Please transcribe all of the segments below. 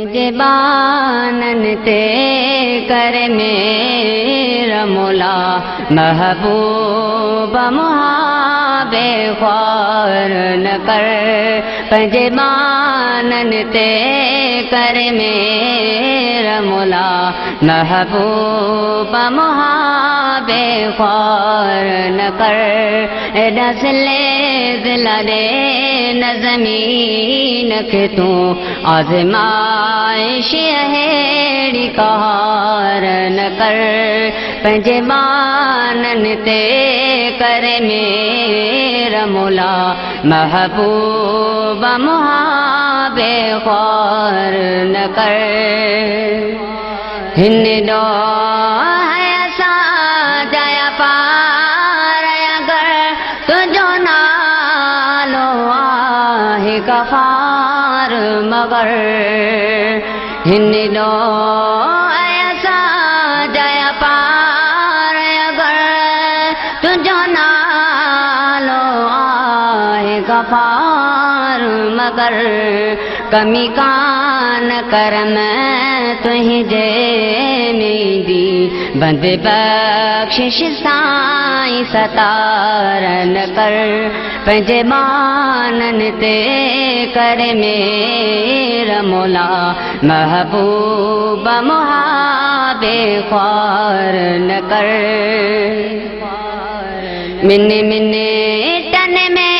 जबानन ते कर मेरा मौला महबूब मुहाबे ख्वार न कर जबानन ते कर मेरा मौला महबूब मुहाबे ख्वार न कर डसले दिलारे न ज़मीन के तू आज़माइश अहेड़ी कहार न कर पंजे बानन ते कर मेरा मौला महबूब मुहाबे ख्वार न कर हिन दो है असा जाया पार अगर तुझो नालो आहे गफार मगर हिन दो ऐसा जया पार अगर तुझो नालो आहे गफार मगर कमी कान करम तुझे दी बंद बख्शिश साईं सतार न कर पंजे बानन ते कर मेरा मौला महबूब मुहाबे ख्वार न कर मिन्ने मिन्ने तन में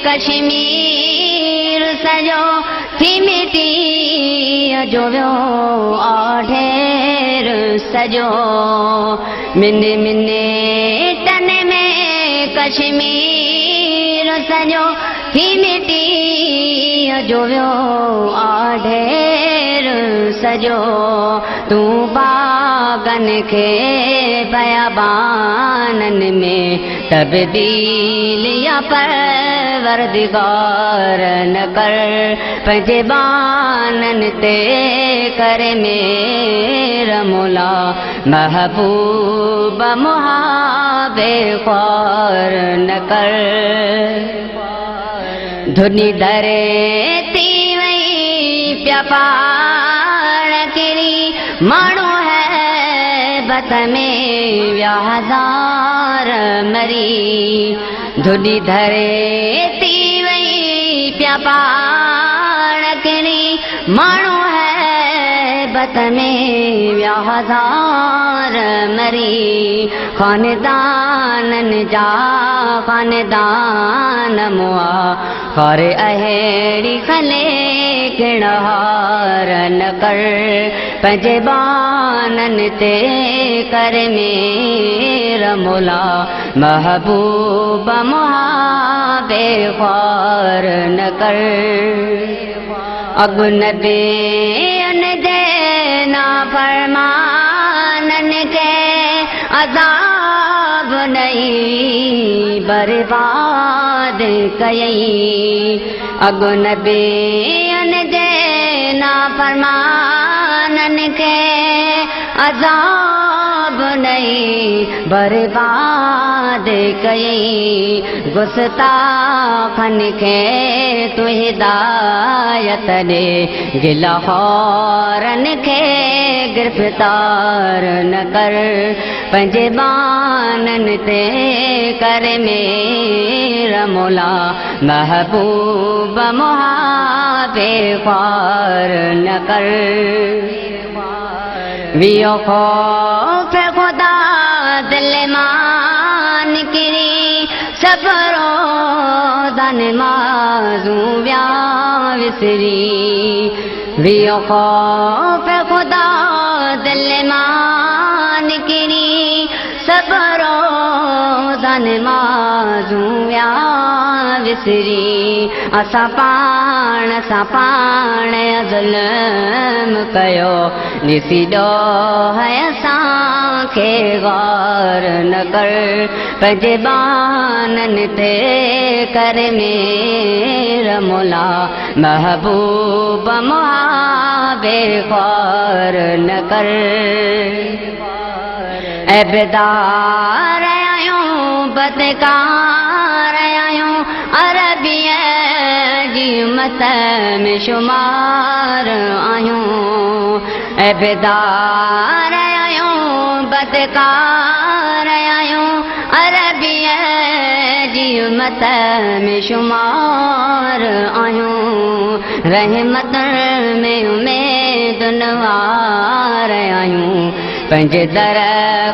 कश्मीर सजो थी मिटी जो व्यो आढेर सजो मिन्ने मिन्ने तन में कश्मीर सजो थी मिटी जो व्यो आढेर सजो तू बागन के बयाबानन में तब्दील या परवरदिगार न कर पंजे बानन ते कर मेरा मौला महबूब मुहाबे ख्वार न कर धुनी दरे ती वही प्यापार किरी मानो है बत में व्याहदार मरी धुनी धरे ती वही प्यापार किरी मानो है बत में व्याहदार मरी खानदानन जा खानदान मुआ कर अहेड़ी खले किणहार न कर पंजे बानन ते कर मेरा मौला महबूब मुहाबे ख्वार न कर अगुनबे अन देना फरमानन के अज़ाब नहीं बर्बाद कयई अगुनबे अन देना फरमानन के अज़ाब नहीं बर्बाद कयई गुस्ताखन के तू हिदायत दे गिलाखोरन के गिरफ्तार न कर पंजे बानन ते कर मेरा मौला महबूब मुहाबे ख्वार न कर वियो खौफ खुदा दिल मान किरी सबरो दन माजू व्या विसरी वियो खौफ खुदा दिल मान किरी सबरो दन माजू व्या विसरी असा पाण ज़ुल्म कयो ॾिसी डो है असां खे गौर न कर पंजे बानन ते कर मेरा मौला महबूब मुहाबे ख्वार न कर ऐबदार आयूं बदकार आयूं अरबिया जी उम्मत में शुमार आयूं ऐबदार आयूं बदकार आयूं अरबीअ जी उम्मत में शुमार आयूं रहमत में उमेदवार आयूं पंहिंजे दर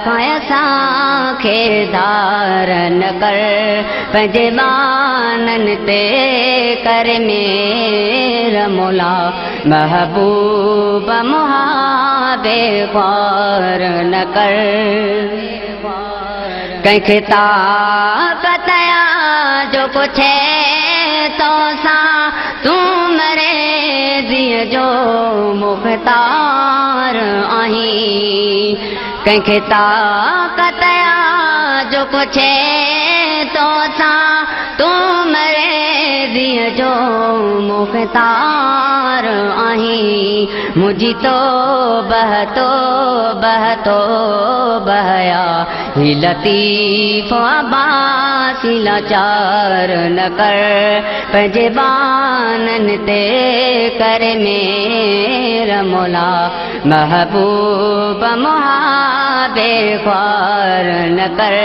खां असांखे धार न कर पंहिंजे बाननि ते कर मेर मौला महबूब मुहाबे ख्वार न कर कंहिंखे ताक़त जो पुछे तो सां तूं मरे ज़ीअ जो मुख़्तार आहीं कंहिंखे ताक़त जो पुछे तो सां तूं मरे ज़ीअ जो मुख़्तार आहीं मुंहिंजी तो बहया ही लतीफ़ अब्बासी लाचार न कर पंहिंजे बाननि ते कर मेर मौला महबूब मुहाबे ख्वार न कर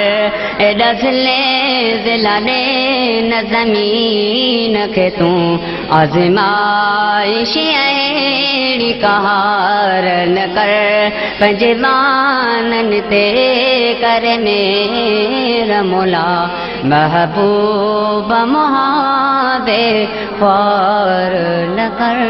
एॾा ज़िलाने न ज़मीन खे तूं आज़माइश अहिड़ी कहार न कर पंहिंजे बाननि ते कर मेर मौला महबूब मुहाबे ख्वार न कर